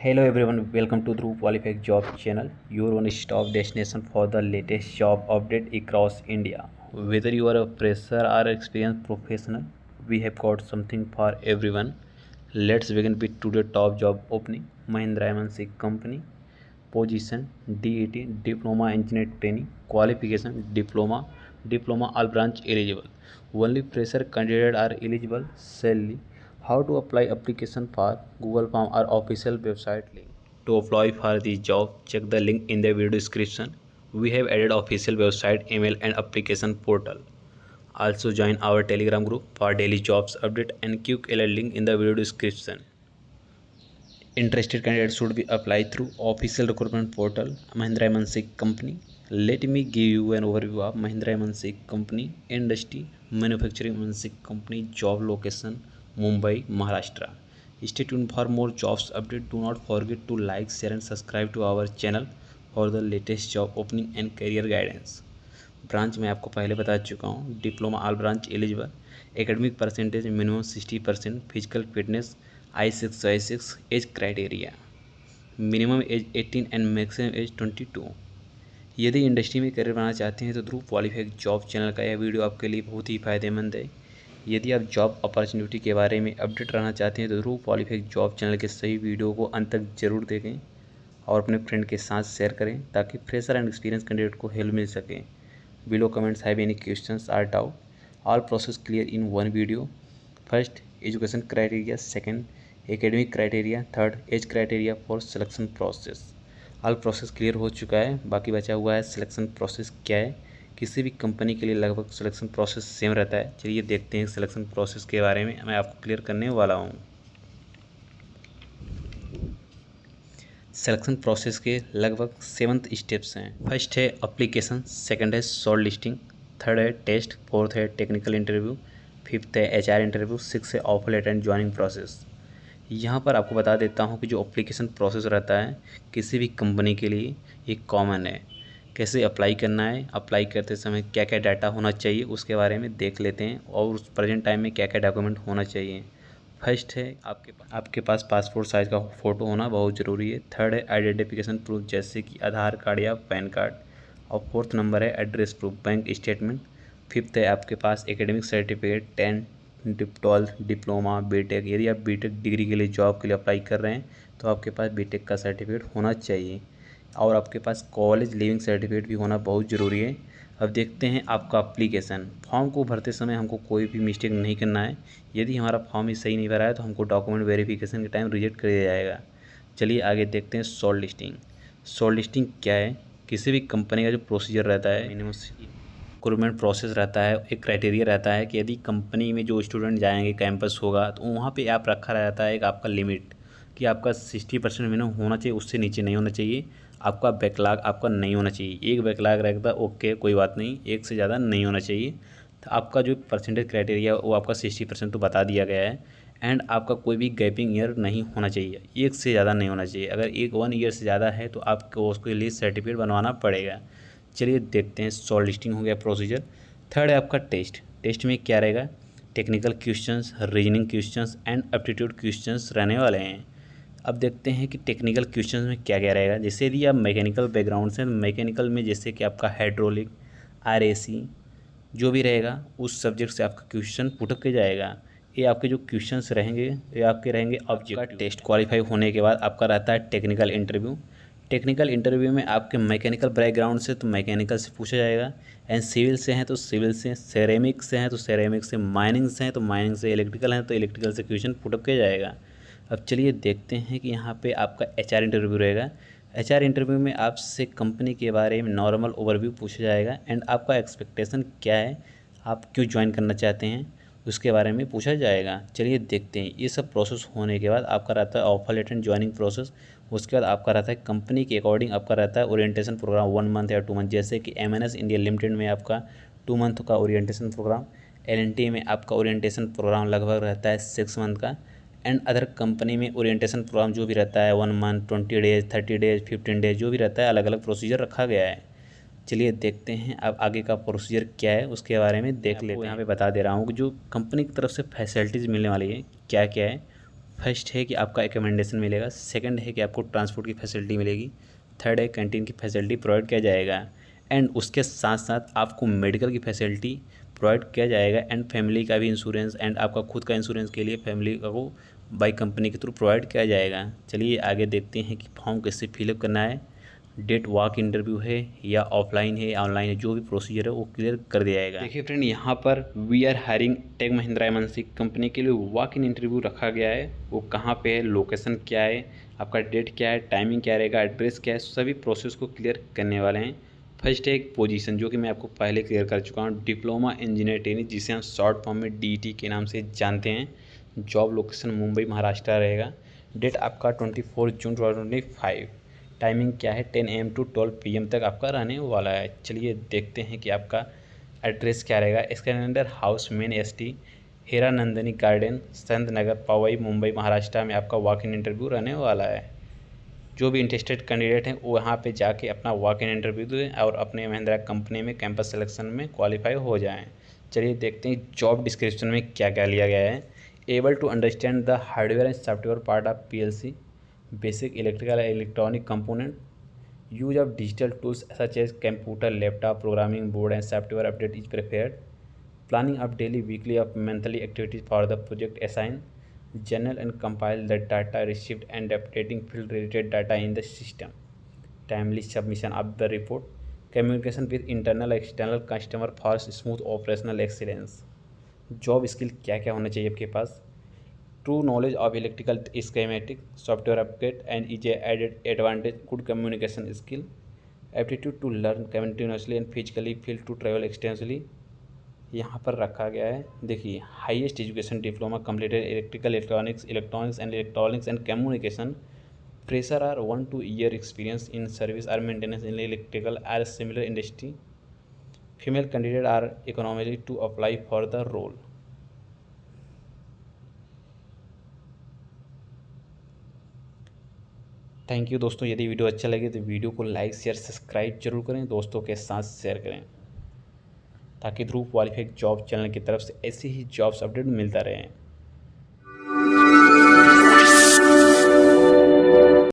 Hello everyone, welcome to Dhruv Qualified Job Channel, your one-stop destination for the latest job update across India. Whether you are a fresher or experienced professional, we have got something for everyone. Let's begin with today's top job opening. Mahindra M&C Company. Position DET Diploma Engineer Training. Qualification Diploma all branch eligible. Only fresher candidate are eligible. Salary. How to apply application for Google Form or official website link. To apply for the job, check the link in the video description. We have added official website, email and application portal. Also join our Telegram group for daily jobs update and quick alert link in the video description. Interested candidates should be applied through official recruitment portal Mahindra M&C Company. Let me give you an overview of Mahindra M&C Company industry. Manufacturing M&C Company job location Mumbai, Maharashtra. Stay tuned for more jobs update. Do not forget to like, share and subscribe to our channel for the latest job opening and career guidance. Branch मैं आपको पहले बता चुका हूँ, diploma all branch eligible, academic percentage minimum 60%, physical fitness I6 age criteria, minimum age 18 and maximum age 22। यदि industry में career बनाना चाहते हैं तो ध्रुव क्वालिफाइड जॉब चैनल का यह वीडियो आपके लिए बहुत ही फ़ायदेमंद है। यदि आप जॉब अपॉर्चुनिटी के बारे में अपडेट रहना चाहते हैं तो ध्रुव क्वालिफाइड जॉब चैनल के सही वीडियो को अंत तक जरूर देखें और अपने फ्रेंड के साथ शेयर करें ताकि फ्रेशर एंड एक्सपीरियंस कैंडिडेट को हेल्प मिल सके। Below comments have any questions or doubt. All process clear in one video. First, education criteria. Second, academic criteria. Third, age criteria for selection process. All process clear हो चुका है, बाकी बचा हुआ है selection process क्या है। किसी भी कंपनी के लिए लगभग सिलेक्शन प्रोसेस सेम रहता है। चलिए देखते हैं सिलेक्शन प्रोसेस के बारे में, मैं आपको क्लियर करने वाला हूँ। सिलेक्शन प्रोसेस के लगभग 7 स्टेप्स हैं। फर्स्ट है एप्लीकेशन, सेकंड है शॉर्ट लिस्टिंग, थर्ड है टेस्ट, फोर्थ है टेक्निकल इंटरव्यू, फिफ्थ है HR इंटरव्यू, सिक्स है offer letter and joining process. यहाँ पर आपको बता देता हूँ कि जो एप्लीकेशन प्रोसेस रहता है किसी भी कंपनी के लिए एक कॉमन है। कैसे अप्लाई करना है, अप्लाई करते समय क्या क्या डाटा होना चाहिए उसके बारे में देख लेते हैं और उस प्रेजेंट टाइम में क्या क्या डॉक्यूमेंट होना चाहिए। फर्स्ट है आपके पास पासपोर्ट साइज़ का फ़ोटो होना बहुत ज़रूरी है। थर्ड है आइडेंटिफिकेशन प्रूफ जैसे कि आधार कार्ड या पैन कार्ड। और फोर्थ नंबर है address proof, bank statement. Fifth है आपके पास एकेडमिक सर्टिफिकेट 10, 12, डिप्लोमा, बीटेक। यदि आप बीटेक डिग्री के लिए जॉब के लिए अप्लाई कर रहे हैं तो आपके पास बीटेक का सर्टिफिकेट होना चाहिए और आपके पास कॉलेज लिविंग सर्टिफिकेट भी होना बहुत ज़रूरी है। अब देखते हैं आपका एप्लीकेशन फॉर्म को भरते समय हमको कोई भी मिस्टेक नहीं करना है। यदि हमारा फॉर्म ही सही नहीं भरा है तो हमको डॉक्यूमेंट वेरिफिकेशन के टाइम रिजेक्ट कर दिया जाएगा। चलिए आगे देखते हैं शॉर्ट लिस्टिंग। शॉर्ट लिस्टिंग क्या है? किसी भी कंपनी का जो प्रोसीजर रहता है, मिनिमम रिक्रूटमेंट प्रोसेस रहता है, एक क्राइटेरिया रहता है कि यदि कंपनी में जो स्टूडेंट जाएंगे कैंपस होगा तो वहाँ पे आप रखा रहता है एक आपका लिमिट कि आपका 60% मिनिमम होना चाहिए, उससे नीचे नहीं होना चाहिए। आपका बैकलॉग आपका नहीं होना चाहिए। एक बैकलॉग रहता है ओके कोई बात नहीं, एक से ज़्यादा नहीं होना चाहिए। तो आपका जो परसेंटेज क्राइटेरिया वो आपका 60% तो बता दिया गया है। एंड आपका कोई भी गैपिंग ईयर नहीं होना चाहिए, एक से ज़्यादा नहीं होना चाहिए। अगर 1 ईयर से ज़्यादा है तो आपको उसके लिए सर्टिफिकेट बनवाना पड़ेगा। चलिए देखते हैं शॉर्ट लिस्टिंग हो गया प्रोसीजर। थर्ड है आपका टेस्ट। टेस्ट में क्या रहेगा? Technical questions, reasoning questions and aptitude questions रहने वाले हैं। अब देखते हैं कि टेक्निकल क्वेश्चंस में क्या क्या रहेगा। जैसे यदि आप मैकेनिकल बैकग्राउंड से, मैकेनिकल में जैसे कि आपका हाइड्रोलिक, RAC जो भी रहेगा उस सब्जेक्ट से आपका क्वेश्चन पुटअप किया जाएगा। ये आपके जो क्वेश्चंस रहेंगे ये आपके रहेंगे ऑब्जेक्टिव। टेस्ट क्वालिफाई होने के बाद आपका रहता है टेक्निकल इंटरव्यू। टेक्निकल इंटरव्यू में आपके मैकेनिकल बैकग्राउंड से तो मैकेनिकल से पूछा जाएगा, एंड सिविल से हैं तो सिविल से, सेरेमिक से हैं तो सेरेमिक से, माइनिंग से हैं तो माइनिंग से, इलेक्ट्रिकल हैं तो इलेक्ट्रिकल से क्वेश्चन पुटअप किया जाएगा। अब चलिए देखते हैं कि यहाँ पे आपका HR इंटरव्यू रहेगा। HR इंटरव्यू में आपसे कंपनी के बारे में नॉर्मल ओवरव्यू पूछा जाएगा एंड आपका एक्सपेक्टेशन क्या है, आप क्यों ज्वाइन करना चाहते हैं उसके बारे में पूछा जाएगा। चलिए देखते हैं। ये सब प्रोसेस होने के बाद आपका रहता है offer letter and joining process. उसके बाद आपका रहता है कंपनी के अकॉर्डिंग आपका रहता है ओरिएंटेशन प्रोग्राम 1 मंथ या 2 मंथ। जैसे कि MNS इंडिया लिमिटेड में आपका 2 मंथ का ओरिएंटेशन प्रोग्राम, LNT में आपका ओरिएंटेशन प्रोग्राम लगभग रहता है 6 मंथ का, एंड अदर कंपनी में ओरिएंटेशन प्रोग्राम जो भी रहता है 1 मंथ, 20 डेज, 30 डेज, 15 डेज जो भी रहता है, अलग अलग प्रोसीजर रखा गया है। चलिए देखते हैं अब आगे का प्रोसीजर क्या है उसके बारे में देख लेते हैं। यहाँ पे बता दे रहा हूँ कि जो कंपनी की तरफ से फैसिलिटीज़ मिलने वाली है क्या क्या है। फर्स्ट है कि आपका एकोमोडेशन मिलेगा, सेकंड है कि आपको ट्रांसपोर्ट की फैसिलिटी मिलेगी, थर्ड है कैंटीन की फैसिलिटी प्रोवाइड किया जाएगा, एंड उसके साथ साथ आपको मेडिकल की फैसिलिटी प्रोवाइड किया जाएगा, एंड फैमिली का भी इंश्योरेंस एंड आपका खुद का इंश्योरेंस के लिए फैमिली को बाई कंपनी के थ्रू प्रोवाइड किया जाएगा। चलिए आगे देखते हैं कि फॉर्म कैसे फिलअप करना है, डेट वॉक इंटरव्यू है या ऑफलाइन है या ऑनलाइन है, जो भी प्रोसीजर है वो क्लियर कर दिया जाएगा। देखिए फ्रेंड, यहाँ पर we are hiring Tech Mahindra MNC company के लिए वॉक इन इंटरव्यू रखा गया है। वो कहाँ पे है, लोकेशन क्या है, आपका डेट क्या है, टाइमिंग क्या रहेगा, एड्रेस क्या है, सभी प्रोसेस को क्लियर करने वाले हैं। फर्स्ट है एक पोजीशन जो कि मैं आपको पहले क्लियर कर चुका हूँ, डिप्लोमा इंजीनियर ट्रेनिंग, जिसे हम शॉर्ट फॉर्म में डीटी के नाम से जानते हैं। जॉब लोकेशन मुंबई महाराष्ट्र रहेगा। डेट आपका 24 जून 2025। टाइमिंग क्या है, 10 AM to 12 PM तक आपका रहने वाला है। चलिए देखते हैं कि आपका एड्रेस क्या रहेगा। इसके अंदर हाउस मेन ST हीरा नंदिनी गार्डन, संत नगर, पवई, मुंबई महाराष्ट्र में आपका वॉक इन इंटरव्यू रहने वाला है। जो भी इंटरेस्टेड कैंडिडेट हैं वो यहाँ पे जाके अपना वॉक इन इंटरव्यू दें और अपने महिंद्रा कंपनी में कैंपस सिलेक्शन में क्वालिफाई हो जाएं। चलिए देखते हैं जॉब डिस्क्रिप्शन में क्या क्या लिया गया है। Able to understand the hardware and software part of PLC, basic electrical and electronic component, use of digital tools such as computer, laptop, programming board and software update is prepared, planning of daily, weekly or monthly activities for the project assigned, journal and compile the data received and updating field related data in the system, timely submission of the report, communication with internal external customer for smooth operational excellence। Job skill क्या क्या होना चाहिए आपके पास, true knowledge of electrical schematic, software update and is added advantage, good communication skill, aptitude to learn continuously and physically feel to travel extensively, यहाँ पर रखा गया है। देखिए, highest education diploma completed electrical electronics and communication, fresher or 1 to 2 year experience in service or maintenance in electrical or similar industry, female candidate or economically to apply for the role. Thank you दोस्तों। यदि video अच्छा लगे तो video को like share subscribe जरूर करें, दोस्तों के साथ शेयर करें, ताकि थ्रू क्वालिफाइड जॉब चैनल की तरफ से ऐसे ही जॉब्स अपडेट मिलता रहे।